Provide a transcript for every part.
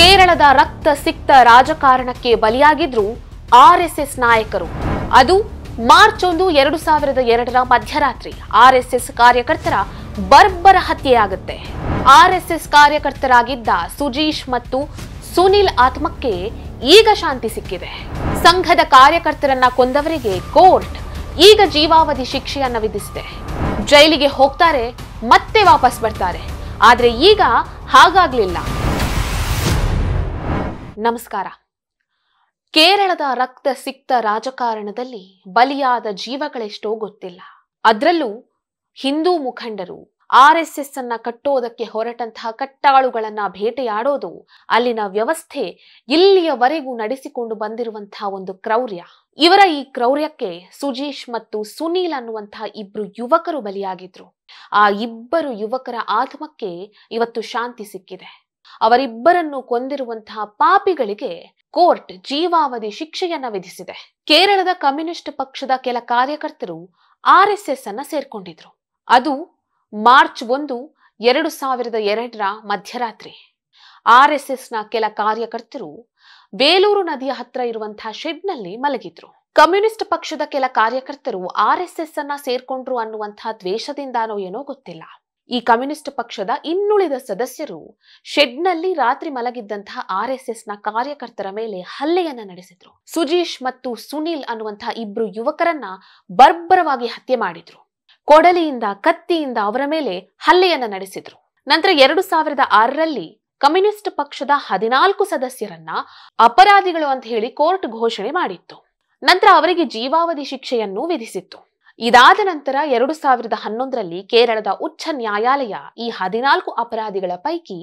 ಕೇರಳದ ರಕ್ತ ಸಿಕ್ತ ರಾಜಕಾರಣಕ್ಕೆ ಬಲಿಯಾಗಿದ್ರು ಆರ್ಎಸ್ಎಸ್ ನಾಯಕರು. ಅದು ಮಾರ್ಚ್ 1, 2002ರ ಮಧ್ಯರಾತ್ರಿ ಆರ್ಎಸ್ಎಸ್ ಕಾರ್ಯಕರ್ತರ ಬರ್ಬರ ಹತ್ಯೆಯಾಗುತ್ತೆ. ಆರ್ಎಸ್ಎಸ್ ಕಾರ್ಯಕರ್ತರಾಗಿದ್ದ ಸುಜೀಶ್ ಮತ್ತು ಸುನಿಲ್ ಆತ್ಮಕ್ಕೆ ಈಗ ಶಾಂತಿ ಸಿಕ್ಕಿದೆ. ಸಂಘದ ಕಾರ್ಯಕರ್ತರನ್ನ ಕೊಂದವರಿಗೆ ಕೋರ್ಟ್ ಈಗ ಜೀವಾವಧಿ ಶಿಕ್ಷೆಯನ್ನ ವಿಧಿಸಿದೆ. ಜೈಲಿಗೆ ಹೋಗ್ತಾರೆ, ಮತ್ತೆ ವಾಪಸ್ ಬರ್ತಾರೆ. ಆದ್ರೆ ಈಗ ಹಾಗಾಗ್ಲಿಲ್ಲ. ನಮಸ್ಕಾರ. ಕೇರಳದ ರಕ್ತ ಸಿಕ್ತ ರಾಜಕಾರಣದಲ್ಲಿ ಬಲಿಯಾದ ಜೀವಗಳೆಷ್ಟೋ ಗೊತ್ತಿಲ್ಲ. ಅದರಲ್ಲೂ ಹಿಂದೂ ಮುಖಂಡರು ಆರ್ಎಸ್ಎಸ್ ಅನ್ನ ಕಟ್ಟೋದಕ್ಕೆ ಹೊರಟಂತಹ ಕಟ್ಟಾಳುಗಳನ್ನ ಭೇಟಿಯಾಡೋದು, ಅಲ್ಲಿನ ವ್ಯವಸ್ಥೆ ಇಲ್ಲಿಯವರೆಗೂ ನಡೆಸಿಕೊಂಡು ಬಂದಿರುವಂತಹ ಒಂದು ಕ್ರೌರ್ಯ. ಇವರ ಈ ಕ್ರೌರ್ಯಕ್ಕೆ ಸುಜೀಶ್ ಮತ್ತು ಸುನೀಲ್ ಅನ್ನುವಂತಹ ಇಬ್ರು ಯುವಕರು ಬಲಿಯಾಗಿದ್ರು. ಆ ಇಬ್ಬರು ಯುವಕರ ಆತ್ಮಕ್ಕೆ ಇವತ್ತು ಶಾಂತಿ ಸಿಕ್ಕಿದೆ. ಅವರಿಬ್ಬರನ್ನು ಕೊಂದಿರುವಂತಹ ಪಾಪಿಗಳಿಗೆ ಕೋರ್ಟ್ ಜೀವಾವಧಿ ಶಿಕ್ಷೆಯನ್ನ ವಿಧಿಸಿದೆ. ಕೇರಳದ ಕಮ್ಯುನಿಸ್ಟ್ ಪಕ್ಷದ ಕೆಲ ಕಾರ್ಯಕರ್ತರು ಆರ್ಎಸ್ಎಸ್ ಅನ್ನ ಸೇರ್ಕೊಂಡಿದ್ರು. ಅದು ಮಾರ್ಚ್ 1, 2002ರ ಮಧ್ಯರಾತ್ರಿ. ಆರ್ಎಸ್ಎಸ್ನ ಕೆಲ ಕಾರ್ಯಕರ್ತರು ಬೇಲೂರು ನದಿಯ ಹತ್ರ ಇರುವಂತಹ ಶೆಡ್ನಲ್ಲಿ ಮಲಗಿದ್ರು. ಕಮ್ಯುನಿಸ್ಟ್ ಪಕ್ಷದ ಕೆಲ ಕಾರ್ಯಕರ್ತರು ಆರ್ಎಸ್ಎಸ್ ಅನ್ನ ಸೇರ್ಕೊಂಡ್ರು ಅನ್ನುವಂತಹ ದ್ವೇಷದಿಂದಾನೋ ಏನೋ ಗೊತ್ತಿಲ್ಲ. ಈ ಕಮ್ಯುನಿಸ್ಟ್ ಪಕ್ಷದ ಇನ್ನುಳಿದ ಸದಸ್ಯರು ಶೆಡ್ನಲ್ಲಿ ರಾತ್ರಿ ಮಲಗಿದ್ದಂತಹ ಆರ್ಎಸ್ಎಸ್ನ ಕಾರ್ಯಕರ್ತರ ಮೇಲೆ ಹಲ್ಲೆಯನ್ನ ನಡೆಸಿದ್ರು. ಸುಜೀಶ್ ಮತ್ತು ಸುನೀಲ್ ಅನ್ನುವಂತಹ ಇಬ್ರು ಯುವಕರನ್ನ ಬರ್ಬರವಾಗಿ ಹತ್ಯೆ ಮಾಡಿದ್ರು. ಕೊಡಲಿಯಿಂದ, ಕತ್ತಿಯಿಂದ ಅವರ ಮೇಲೆ ಹಲ್ಲೆಯನ್ನ ನಡೆಸಿದ್ರು. ನಂತರ 2006ರಲ್ಲಿ ಕಮ್ಯುನಿಸ್ಟ್ ಪಕ್ಷದ 14 ಸದಸ್ಯರನ್ನ ಅಪರಾಧಿಗಳು ಅಂತ ಹೇಳಿ ಕೋರ್ಟ್ ಘೋಷಣೆ ಮಾಡಿತ್ತು. ನಂತರ ಅವರಿಗೆ ಜೀವಾವಧಿ ಶಿಕ್ಷೆಯನ್ನು ವಿಧಿಸಿತ್ತು. ಇದಾದ ನಂತರ 2011ರಲ್ಲಿ ಕೇರಳದ ಉಚ್ಚ ನ್ಯಾಯಾಲಯ ಈ 14 ಅಪರಾಧಿಗಳ ಪೈಕಿ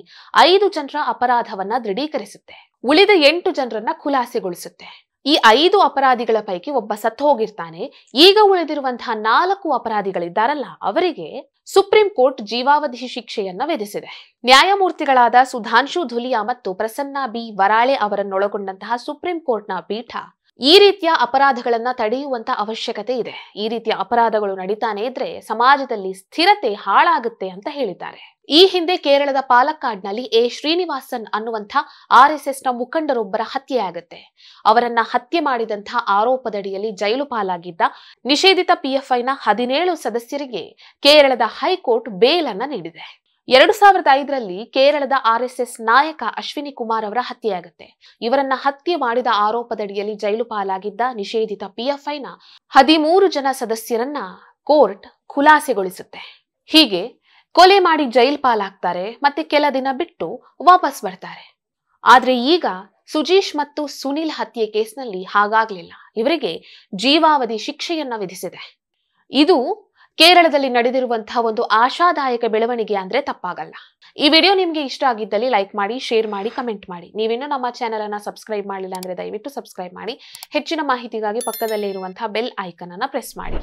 5 ಜನರ ಅಪರಾಧವನ್ನ ದೃಢೀಕರಿಸುತ್ತೆ. ಉಳಿದ 8 ಜನರನ್ನ ಖುಲಾಸೆಗೊಳಿಸುತ್ತೆ. ಈ 5 ಅಪರಾಧಿಗಳ ಪೈಕಿ ಒಬ್ಬ ಸತ್ತು ಹೋಗಿರ್ತಾನೆ. ಈಗ ಉಳಿದಿರುವಂತಹ 4 ಅಪರಾಧಿಗಳಿದ್ದಾರಲ್ಲ, ಅವರಿಗೆ ಸುಪ್ರೀಂ ಕೋರ್ಟ್ ಜೀವಾವಧಿ ಶಿಕ್ಷೆಯನ್ನ ವಿಧಿಸಿದೆ. ನ್ಯಾಯಮೂರ್ತಿಗಳಾದ ಸುಧಾಂಶು ಧುಲಿಯಾ ಮತ್ತು ಪ್ರಸನ್ನ ಬಿ ವರಾಳೆ ಅವರನ್ನೊಳಗೊಂಡಂತಹ ಸುಪ್ರೀಂ ಕೋರ್ಟ್ನ ಪೀಠ ಈ ರೀತಿಯ ಅಪರಾಧಗಳನ್ನ ತಡೆಯುವಂತ ಅವಶ್ಯಕತೆ ಇದೆ. ಈ ರೀತಿಯ ಅಪರಾಧಗಳು ನಡೀತಾನೆ ಇದ್ರೆ ಸಮಾಜದಲ್ಲಿ ಸ್ಥಿರತೆ ಹಾಳಾಗುತ್ತೆ ಅಂತ ಹೇಳಿದ್ದಾರೆ. ಈ ಹಿಂದೆ ಕೇರಳದ ಪಾಲಕ್ಕಾಡ್ನಲ್ಲಿ ಎ ಶ್ರೀನಿವಾಸನ್ ಅನ್ನುವಂಥ ಆರ್ಎಸ್ಎಸ್ನ ಮುಖಂಡರೊಬ್ಬರ ಹತ್ಯೆಯಾಗುತ್ತೆ. ಅವರನ್ನ ಹತ್ಯೆ ಮಾಡಿದಂತಹ ಆರೋಪದಡಿಯಲ್ಲಿ ಜೈಲು ಪಾಲಾಗಿದ್ದ ನಿಷೇಧಿತ ಪಿಎಫ್ಐನ 17 ಸದಸ್ಯರಿಗೆ ಕೇರಳದ ಹೈಕೋರ್ಟ್ ಬೇಲ್ ಅನ್ನ ನೀಡಿದೆ. 2005ರಲ್ಲಿ ಕೇರಳದ ಆರ್ಎಸ್ಎಸ್ ನಾಯಕ ಅಶ್ವಿನಿ ಕುಮಾರ್ ಅವರ ಹತ್ಯೆಯಾಗುತ್ತೆ. ಇವರನ್ನ ಹತ್ಯೆ ಮಾಡಿದ ಆರೋಪದಡಿಯಲ್ಲಿ ಜೈಲು ಪಾಲಾಗಿದ್ದ ನಿಷೇಧಿತ ಪಿಎಫ್ಐನ 13 ಜನ ಸದಸ್ಯರನ್ನ ಕೋರ್ಟ್ ಖುಲಾಸೆಗೊಳಿಸುತ್ತೆ. ಹೀಗೆ ಕೊಲೆ ಮಾಡಿ ಜೈಲು ಪಾಲಾಗ್ತಾರೆ, ಮತ್ತೆ ಕೆಲ ದಿನ ಬಿಟ್ಟು ವಾಪಸ್ ಬರ್ತಾರೆ. ಆದ್ರೆ ಈಗ ಸುಜೀಶ್ ಮತ್ತು ಸುನೀಲ್ ಹತ್ಯೆ ಕೇಸ್ನಲ್ಲಿ ಹಾಗಾಗ್ಲಿಲ್ಲ. ಇವರಿಗೆ ಜೀವಾವಧಿ ಶಿಕ್ಷೆಯನ್ನ ವಿಧಿಸಿದೆ. ಇದು ಕೇರಳದಲ್ಲಿ ನಡೆದಿರುವಂತಹ ಒಂದು ಆಶಾದಾಯಕ ಬೆಳವಣಿಗೆ ಅಂದ್ರೆ ತಪ್ಪಾಗಲ್ಲ. ಈ ವಿಡಿಯೋ ನಿಮ್ಗೆ ಇಷ್ಟ ಆಗಿದ್ದಲ್ಲಿ ಲೈಕ್ ಮಾಡಿ, ಶೇರ್ ಮಾಡಿ, ಕಮೆಂಟ್ ಮಾಡಿ. ನೀವಿನ್ನೂ ನಮ್ಮ ಚಾನೆಲ್ ಅನ್ನ ಸಬ್ಸ್ಕ್ರೈಬ್ ಮಾಡಿಲ್ಲ ಅಂದ್ರೆ ದಯವಿಟ್ಟು ಸಬ್ಸ್ಕ್ರೈಬ್ ಮಾಡಿ. ಹೆಚ್ಚಿನ ಮಾಹಿತಿಗಾಗಿ ಪಕ್ಕದಲ್ಲೇ ಇರುವಂತಹ ಬೆಲ್ ಐಕನ್ ಅನ್ನ ಪ್ರೆಸ್ ಮಾಡಿ.